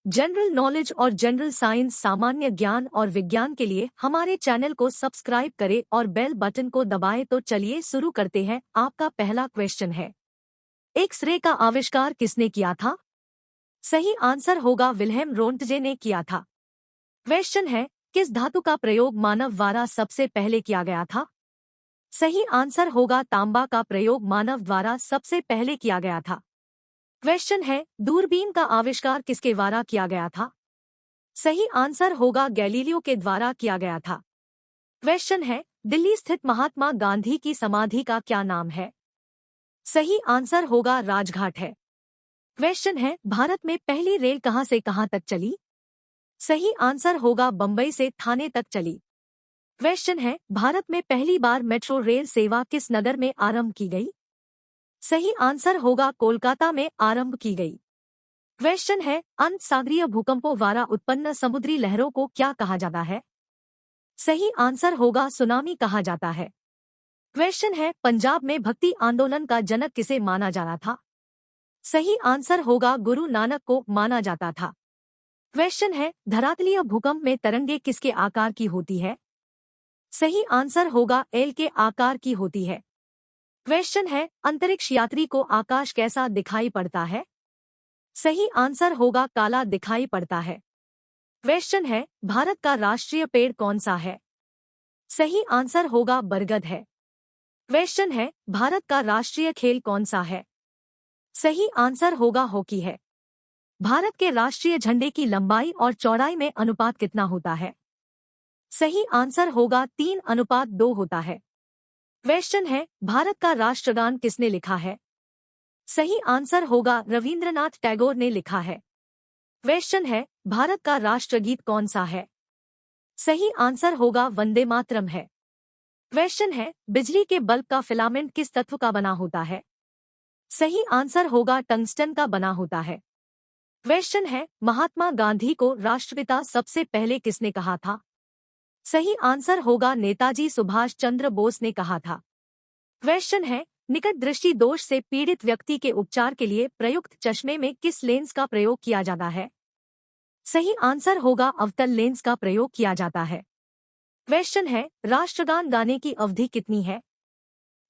General knowledge और general science सामान्य ज्ञान और विज्ञान के लिए हमारे चैनल को सब्सक्राइब करें और बेल बटन को दबाएं। तो चलिए शुरू करते हैं। आपका पहला क्वेश्चन है, एक्स-रे का आविष्कार किसने किया था? सही आंसर होगा विल्हेम रोंटजे ने किया था। क्वेश्चन है, किस धातु का प्रयोग मानव द्वारा सबसे पहले किया गया था? सही आंसर होगा तांबा का प्रयोग मानव द्वारा सबसे पहले किया गया था। क्वेश्चन है, दूरबीन का आविष्कार किसके द्वारा किया गया था? सही आंसर होगा गैलीलियो के द्वारा किया गया था। क्वेश्चन है, दिल्ली स्थित महात्मा गांधी की समाधि का क्या नाम है? सही आंसर होगा राजघाट है। क्वेश्चन है, भारत में पहली रेल कहां से कहां तक चली? सही आंसर होगा बंबई से थाने तक चली। क्वेश्चन है, भारत में पहली बार मेट्रो रेल सेवा किस नगर में आरंभ की गई? सही आंसर होगा कोलकाता में आरंभ की गई। क्वेश्चन है, अंत सागरीय भूकंपों द्वारा उत्पन्न समुद्री लहरों को क्या कहा जाता है? सही आंसर होगा सुनामी कहा जाता है। क्वेश्चन है, पंजाब में भक्ति आंदोलन का जनक किसे माना जाता था? सही आंसर होगा गुरु नानक को माना जाता था। क्वेश्चन है, धरातलीय भूकंप में तरंगे किसके आकार की होती है? सही आंसर होगा एल के आकार की होती है। क्वेश्चन है, अंतरिक्ष यात्री को आकाश कैसा दिखाई पड़ता है? सही आंसर होगा काला दिखाई पड़ता है। क्वेश्चन है, भारत का राष्ट्रीय पेड़ कौन सा है? सही आंसर होगा बरगद है। क्वेश्चन है, भारत का राष्ट्रीय खेल कौन सा है? सही आंसर होगा हॉकी है। भारत के राष्ट्रीय झंडे की लंबाई और चौड़ाई में अनुपात कितना होता है? सही आंसर होगा 3:2 होता है। क्वेश्चन है, भारत का राष्ट्रगान किसने लिखा है? सही आंसर होगा रविंद्रनाथ टैगोर ने लिखा है। क्वेश्चन है, भारत का राष्ट्रगीत कौन सा है? सही आंसर होगा वंदे मातरम है। क्वेश्चन है, बिजली के बल्ब का फिलामेंट किस तत्व का बना होता है? सही आंसर होगा टंगस्टन का बना होता है। क्वेश्चन है, महात्मा गांधी को राष्ट्रपिता सबसे पहले किसने कहा था? सही आंसर होगा नेताजी सुभाष चंद्र बोस ने कहा था। क्वेश्चन है, निकट दृष्टि दोष से पीड़ित व्यक्ति के उपचार के लिए प्रयुक्त चश्मे में किस लेंस का प्रयोग किया जाता है? सही आंसर होगा अवतल लेंस का प्रयोग किया जाता है। क्वेश्चन है, राष्ट्रगान गाने की अवधि कितनी है?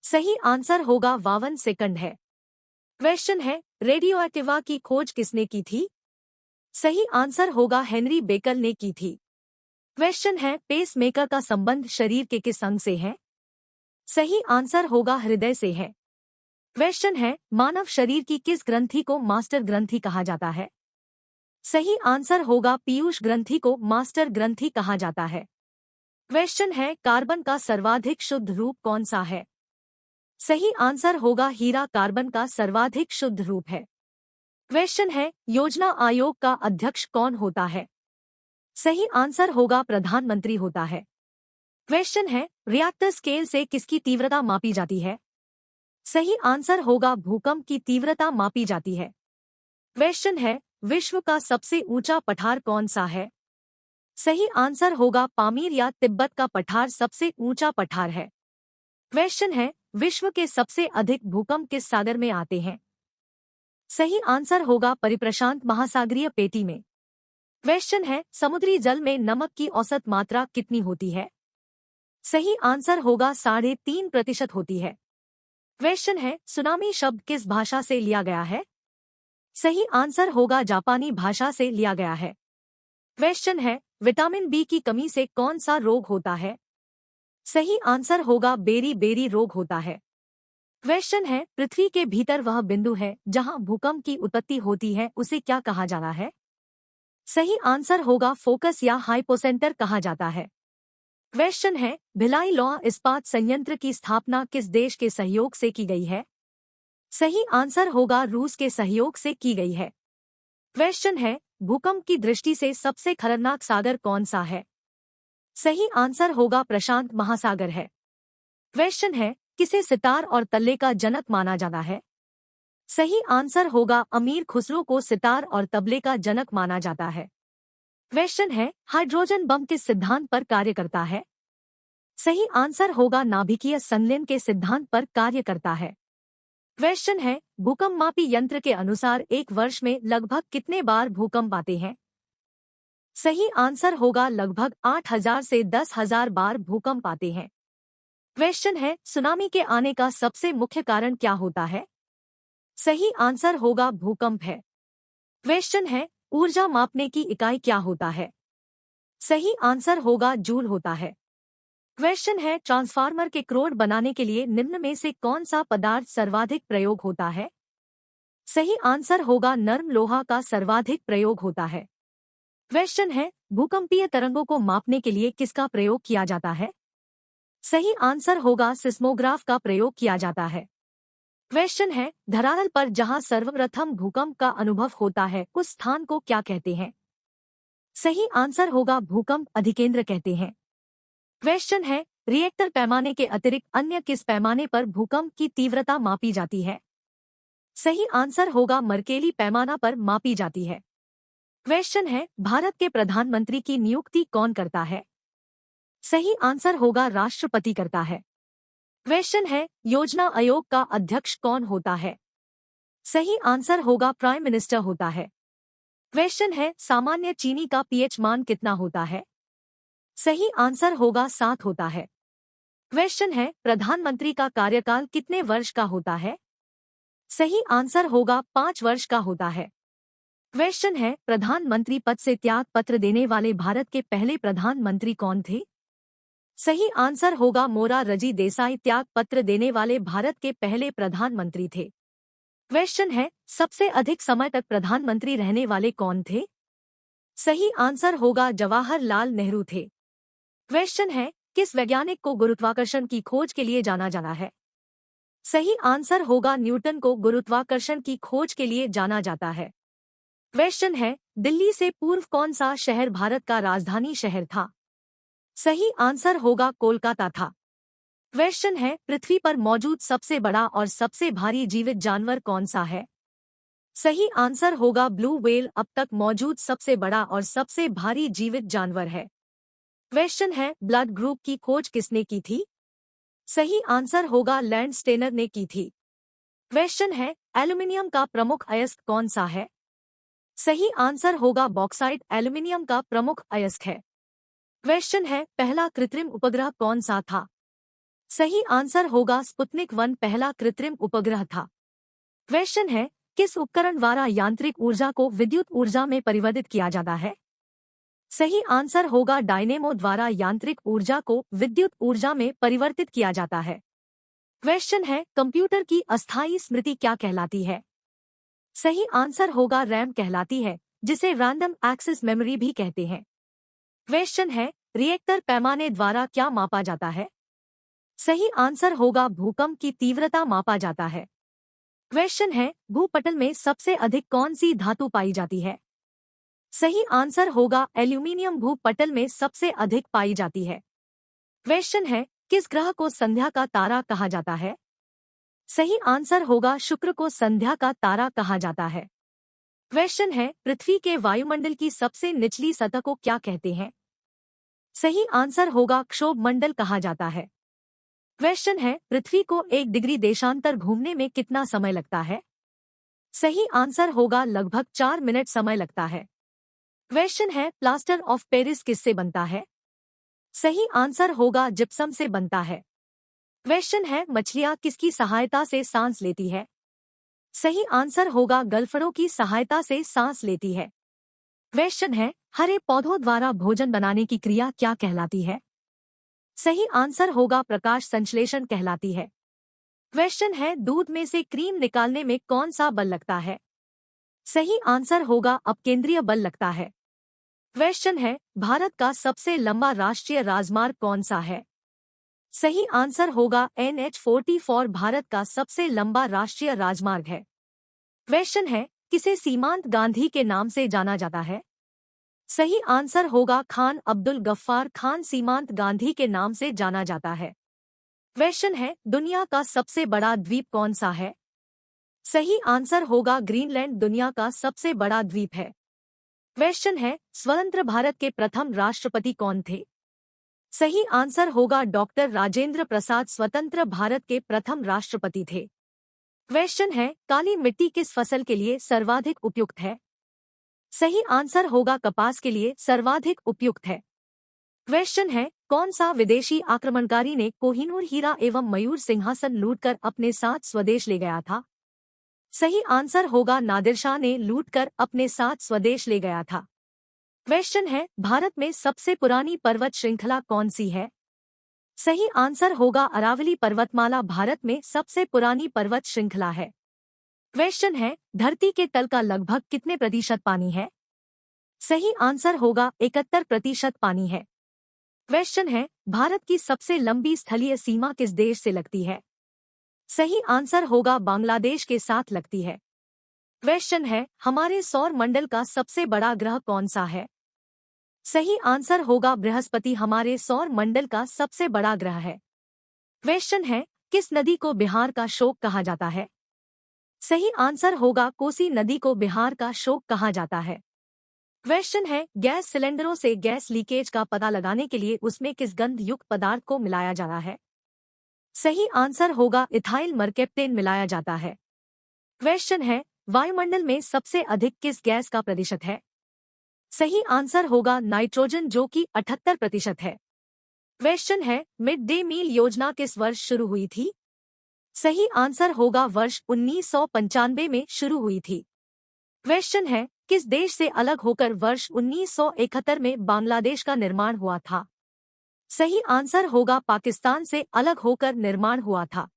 सही आंसर होगा 52 सेकंड है। क्वेश्चन है, रेडियो एक्टिवा की खोज किसने की थी? सही आंसर होगा हेनरी बेकल ने की थी। क्वेश्चन है, पेस मेकर का संबंध शरीर के किस अंग से है? सही आंसर होगा हृदय से है। क्वेश्चन है, मानव शरीर की किस ग्रंथि को मास्टर ग्रंथि कहा जाता है? सही आंसर होगा पीयूष ग्रंथि को मास्टर ग्रंथि कहा जाता है। क्वेश्चन है, कार्बन का सर्वाधिक शुद्ध रूप कौन सा है? सही आंसर होगा हीरा कार्बन का सर्वाधिक शुद्ध रूप है। क्वेश्चन है, योजना आयोग का अध्यक्ष कौन होता है? सही आंसर होगा प्रधानमंत्री होता है। क्वेश्चन है, रिएक्टर स्केल से किसकी तीव्रता मापी जाती है? सही आंसर होगा भूकंप की तीव्रता मापी जाती है। क्वेश्चन है, विश्व का सबसे ऊंचा पठार कौन सा है? सही आंसर होगा पामीर या तिब्बत का पठार सबसे ऊंचा पठार है। क्वेश्चन है, विश्व के सबसे अधिक भूकंप किस सागर में आते हैं? सही आंसर होगा परिप्रशांत महासागरीय पेटी में। क्वेश्चन है, समुद्री जल में नमक की औसत मात्रा कितनी होती है? सही आंसर होगा 3.5% होती है। क्वेश्चन है, सुनामी शब्द किस भाषा से लिया गया है? सही आंसर होगा जापानी भाषा से लिया गया है। क्वेश्चन है, विटामिन बी की कमी से कौन सा रोग होता है? सही आंसर होगा बेरी बेरी रोग होता है। क्वेश्चन है, पृथ्वी के भीतर वह बिंदु है जहां भूकंप की उत्पत्ति होती है, उसे क्या कहा जाता है? सही आंसर होगा फोकस या हाइपोसेंटर कहा जाता है। क्वेश्चन है, भिलाई लौह इस्पात संयंत्र की स्थापना किस देश के सहयोग से की गई है? सही आंसर होगा रूस के सहयोग से की गई है। क्वेश्चन है, भूकंप की दृष्टि से सबसे खतरनाक सागर कौन सा है? सही आंसर होगा प्रशांत महासागर है। क्वेश्चन है, किसे सितार और तल्ले का जनक माना जाता है? सही आंसर होगा अमीर खुसरो को सितार और तबले का जनक माना जाता है। क्वेश्चन है, हाइड्रोजन बम किस सिद्धांत पर कार्य करता है? सही आंसर होगा नाभिकीय संलयन के सिद्धांत पर कार्य करता है। क्वेश्चन है, भूकंप मापी यंत्र के अनुसार एक वर्ष में लगभग कितने बार भूकंप आते हैं? सही आंसर होगा लगभग 8,000 से 10,000 बार भूकंप आते हैं। क्वेश्चन है, सुनामी के आने का सबसे मुख्य कारण क्या होता है? सही आंसर होगा भूकंप है। क्वेश्चन है, ऊर्जा मापने की इकाई क्या होता है? सही आंसर होगा जूल होता है। क्वेश्चन है, ट्रांसफार्मर के क्रोड बनाने के लिए निम्न में से कौन सा पदार्थ सर्वाधिक प्रयोग होता है? सही आंसर होगा नर्म लोहा का सर्वाधिक प्रयोग होता है। क्वेश्चन है, भूकंपीय तरंगों को मापने के लिए किसका प्रयोग किया जाता है? सही आंसर होगा सिस्मोग्राफ का प्रयोग किया जाता है। क्वेश्चन है, धरातल पर जहां सर्वप्रथम भूकंप का अनुभव होता है उस स्थान को क्या कहते हैं? सही आंसर होगा भूकंप अधिकेंद्र कहते हैं। क्वेश्चन है, रिएक्टर पैमाने के अतिरिक्त अन्य किस पैमाने पर भूकंप की तीव्रता मापी जाती है? सही आंसर होगा मर्केली पैमाना पर मापी जाती है। क्वेश्चन है, भारत के प्रधानमंत्री की नियुक्ति कौन करता है? सही आंसर होगा राष्ट्रपति करता है। क्वेश्चन है, योजना आयोग का अध्यक्ष कौन होता है? सही आंसर होगा प्राइम मिनिस्टर होता है। क्वेश्चन है, सामान्य चीनी का पीएच मान कितना होता है? सही आंसर होगा 7 होता है। क्वेश्चन है, प्रधानमंत्री का कार्यकाल कितने वर्ष का होता है? सही आंसर होगा 5 वर्ष का होता है। क्वेश्चन है, प्रधानमंत्री पद से त्याग पत्र देने वाले भारत के पहले प्रधानमंत्री कौन थे? सही आंसर होगा मोरारजी देसाई त्याग पत्र देने वाले भारत के पहले प्रधानमंत्री थे। क्वेश्चन है, सबसे अधिक समय तक प्रधानमंत्री रहने वाले कौन थे? सही आंसर होगा जवाहरलाल नेहरू थे। क्वेश्चन है, किस वैज्ञानिक को गुरुत्वाकर्षण की खोज के लिए जाना जाता है? सही आंसर होगा न्यूटन को गुरुत्वाकर्षण की खोज के लिए जाना जाता है। क्वेश्चन है, दिल्ली से पूर्व कौन सा शहर भारत का राजधानी शहर था? सही आंसर होगा कोलकाता था। क्वेश्चन है, पृथ्वी पर मौजूद सबसे बड़ा और सबसे भारी जीवित जानवर कौन सा है? सही आंसर होगा ब्लू व्हेल अब तक मौजूद सबसे बड़ा और सबसे भारी जीवित जानवर है। क्वेश्चन है, ब्लड ग्रुप की खोज किसने की थी? सही आंसर होगा लैंडस्टेनर ने की थी। क्वेश्चन है, एल्यूमिनियम का प्रमुख अयस्क कौन सा है? सही आंसर होगा बॉक्साइट एल्यूमिनियम का प्रमुख अयस्क है। क्वेश्चन है, पहला कृत्रिम उपग्रह कौन सा था? सही आंसर होगा स्पुतनिक 1 पहला कृत्रिम उपग्रह था। क्वेश्चन है, किस उपकरण द्वारा यांत्रिक ऊर्जा को विद्युत ऊर्जा में परिवर्तित किया जाता है? सही आंसर होगा डायनेमो द्वारा यांत्रिक ऊर्जा को विद्युत ऊर्जा में परिवर्तित किया जाता है। क्वेश्चन है, कंप्यूटर की अस्थायी स्मृति क्या कहलाती है? सही आंसर होगा रैम कहलाती है, जिसे रैंडम एक्सेस मेमोरी भी कहते हैं। क्वेश्चन है, रिएक्टर पैमाने द्वारा क्या मापा जाता है? सही आंसर होगा भूकंप की तीव्रता मापा जाता है। क्वेश्चन है, भूपटल में सबसे अधिक कौन सी धातु पाई जाती है? सही आंसर होगा एल्यूमिनियम भूपटल में सबसे अधिक पाई जाती है। क्वेश्चन है, किस ग्रह को संध्या का तारा कहा जाता है? सही आंसर होगा शुक्र को संध्या का तारा कहा जाता है। क्वेश्चन है, पृथ्वी के वायुमंडल की सबसे निचली सतह को क्या कहते हैं? सही आंसर होगा क्षोभ मंडल कहा जाता है। क्वेश्चन है, पृथ्वी को 1 डिग्री देशांतर घूमने में कितना समय लगता है? सही आंसर होगा लगभग 4 मिनट समय लगता है। क्वेश्चन है, प्लास्टर ऑफ पेरिस किससे बनता है? सही आंसर होगा जिप्सम से बनता है। क्वेश्चन है, मछलियां किसकी सहायता से सांस लेती है? सही आंसर होगा गल्फड़ों की सहायता से सांस लेती है। क्वेश्चन है, हरे पौधों द्वारा भोजन बनाने की क्रिया क्या कहलाती है? सही आंसर होगा प्रकाश संश्लेषण कहलाती है। क्वेश्चन है, दूध में से क्रीम निकालने में कौन सा बल लगता है? सही आंसर होगा अपकेंद्रीय बल लगता है। क्वेश्चन है, भारत का सबसे लंबा राष्ट्रीय राजमार्ग कौन सा है? सही आंसर होगा NH-44 भारत का सबसे लंबा राष्ट्रीय राजमार्ग है। क्वेश्चन है, किसे सीमांत गांधी के नाम से जाना जाता है? सही आंसर होगा खान अब्दुल गफ्फार खान सीमांत गांधी के नाम से जाना जाता है। क्वेश्चन है, दुनिया का सबसे बड़ा द्वीप कौन सा है? सही आंसर होगा ग्रीनलैंड दुनिया का सबसे बड़ा द्वीप है। क्वेश्चन है, स्वतंत्र भारत के प्रथम राष्ट्रपति कौन थे? सही आंसर होगा डॉक्टर राजेंद्र प्रसाद स्वतंत्र भारत के प्रथम राष्ट्रपति थे। क्वेश्चन है, काली मिट्टी किस फसल के लिए सर्वाधिक उपयुक्त है? सही आंसर होगा कपास के लिए सर्वाधिक उपयुक्त है। क्वेश्चन है, कौन सा विदेशी आक्रमणकारी ने कोहिनूर हीरा एवं मयूर सिंहासन लूटकर अपने साथ स्वदेश ले गया था? सही आंसर होगा नादिर शाह ने लूटकर अपने साथ स्वदेश ले गया था। क्वेश्चन है, भारत में सबसे पुरानी पर्वत श्रृंखला कौन सी है? सही आंसर होगा अरावली पर्वतमाला भारत में सबसे पुरानी पर्वत श्रृंखला है। क्वेश्चन है, धरती के तल का लगभग कितने प्रतिशत पानी है? सही आंसर होगा 71% पानी है। क्वेश्चन है, भारत की सबसे लंबी स्थलीय सीमा किस देश से लगती है? सही आंसर होगा बांग्लादेश के साथ लगती है। क्वेश्चन है, हमारे सौर मंडल का सबसे बड़ा ग्रह कौन सा है? सही आंसर होगा बृहस्पति हमारे सौर मंडल का सबसे बड़ा ग्रह है। क्वेश्चन है, किस नदी को बिहार का शोक कहा जाता है? सही आंसर होगा कोसी नदी को बिहार का शोक कहा जाता है। क्वेश्चन है, गैस सिलेंडरों से गैस लीकेज का पता लगाने के लिए उसमें किस गंध युक्त पदार्थ को मिलाया जाता है? सही आंसर होगा इथाइल मरकेप्टेन मिलाया जाता है। क्वेश्चन है, वायुमंडल में सबसे अधिक किस गैस का प्रतिशत है? सही आंसर होगा नाइट्रोजन जो कि 78% है। क्वेश्चन है, मिड डे मील योजना किस वर्ष शुरू हुई थी? सही आंसर होगा वर्ष 1995 में शुरू हुई थी। क्वेश्चन है, किस देश से अलग होकर वर्ष 1971 में बांग्लादेश का निर्माण हुआ था? सही आंसर होगा पाकिस्तान से अलग होकर निर्माण हुआ था।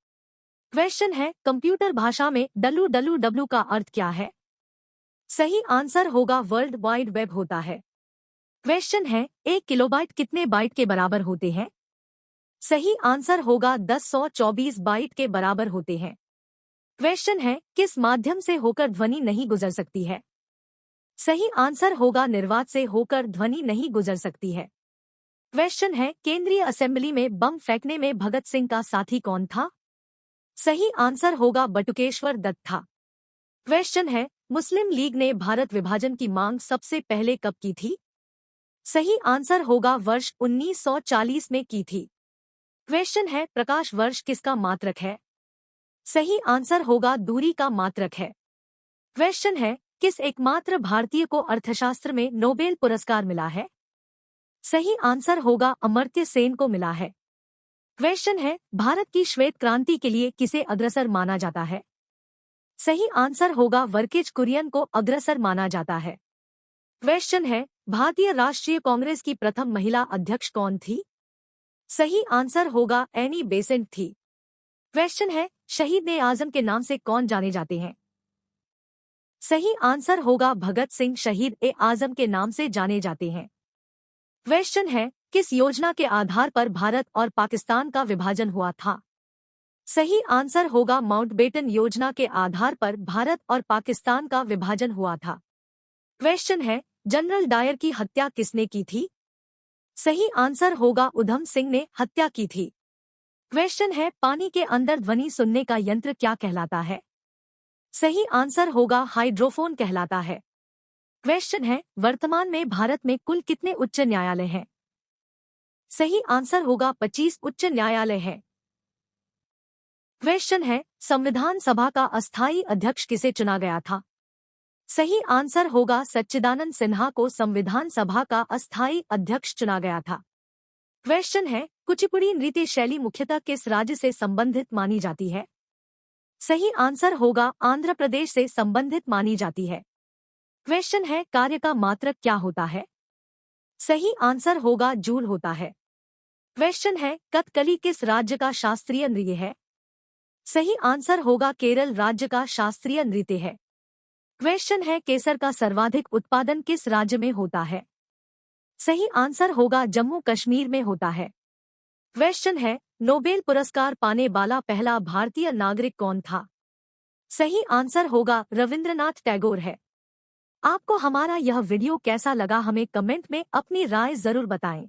क्वेश्चन है, कंप्यूटर भाषा में www का अर्थ क्या है? सही आंसर होगा वर्ल्ड वाइड वेब होता है। क्वेश्चन है, 1 किलोबाइट कितने बाइट के बराबर होते हैं? सही आंसर होगा 1024 बाइट के बराबर होते हैं। क्वेश्चन है, किस माध्यम से होकर ध्वनि नहीं गुजर सकती है? सही आंसर होगा निर्वात से होकर ध्वनि नहीं गुजर सकती है। क्वेश्चन है, केंद्रीय असेंबली में बम फेंकने में भगत सिंह का साथी कौन था? सही आंसर होगा बटुकेश्वर दत्त था। क्वेश्चन है, मुस्लिम लीग ने भारत विभाजन की मांग सबसे पहले कब की थी? सही आंसर होगा वर्ष 1940 में की थी। क्वेश्चन है, प्रकाश वर्ष किसका मात्रक है? सही आंसर होगा दूरी का मात्रक है। क्वेश्चन है, किस एकमात्र भारतीय को अर्थशास्त्र में नोबेल पुरस्कार मिला है? सही आंसर होगा अमर्त्य सेन को मिला है। क्वेश्चन है, भारत की श्वेत क्रांति के लिए किसे अग्रसर माना जाता है? सही आंसर होगा वर्किज कुरियन को अग्रसर माना जाता है। क्वेश्चन है, भारतीय राष्ट्रीय कांग्रेस की प्रथम महिला अध्यक्ष कौन थी? सही आंसर होगा एनी बेसेंट थी। क्वेश्चन है, शहीद ए आजम के नाम से कौन जाने जाते हैं? सही आंसर होगा भगत सिंह शहीद ए आजम के नाम से जाने जाते हैं। क्वेश्चन है, किस योजना के आधार पर भारत और पाकिस्तान का विभाजन हुआ था? सही आंसर होगा माउंटबेटन योजना के आधार पर भारत और पाकिस्तान का विभाजन हुआ था। क्वेश्चन है, जनरल डायर की हत्या किसने की थी? सही आंसर होगा उधम सिंह ने हत्या की थी। क्वेश्चन है, पानी के अंदर ध्वनि सुनने का यंत्र क्या कहलाता है? सही आंसर होगा हाइड्रोफोन कहलाता है। क्वेश्चन है, वर्तमान में भारत में कुल कितने उच्च न्यायालय हैं? सही आंसर होगा 25 उच्च न्यायालय है। क्वेश्चन है, संविधान सभा का अस्थायी अध्यक्ष किसे चुना गया था? सही आंसर होगा सच्चिदानंद सिन्हा को संविधान सभा का अस्थायी अध्यक्ष चुना गया था। क्वेश्चन है, कुचिपुड़ी नृत्य शैली मुख्यतः किस राज्य से संबंधित मानी जाती है? सही आंसर होगा आंध्र प्रदेश से संबंधित मानी जाती है। क्वेश्चन है, कार्य का मात्रक क्या होता है? सही आंसर होगा जूल होता है। क्वेश्चन है, कथकली किस राज्य का शास्त्रीय नृत्य है? सही आंसर होगा केरल राज्य का शास्त्रीय नृत्य है। क्वेश्चन है, केसर का सर्वाधिक उत्पादन किस राज्य में होता है? सही आंसर होगा जम्मू कश्मीर में होता है। क्वेश्चन है, नोबेल पुरस्कार पाने वाला पहला भारतीय नागरिक कौन था? सही आंसर होगा रविंद्रनाथ टैगोर है। आपको हमारा यह वीडियो कैसा लगा हमें कमेंट में अपनी राय जरूर बताएं।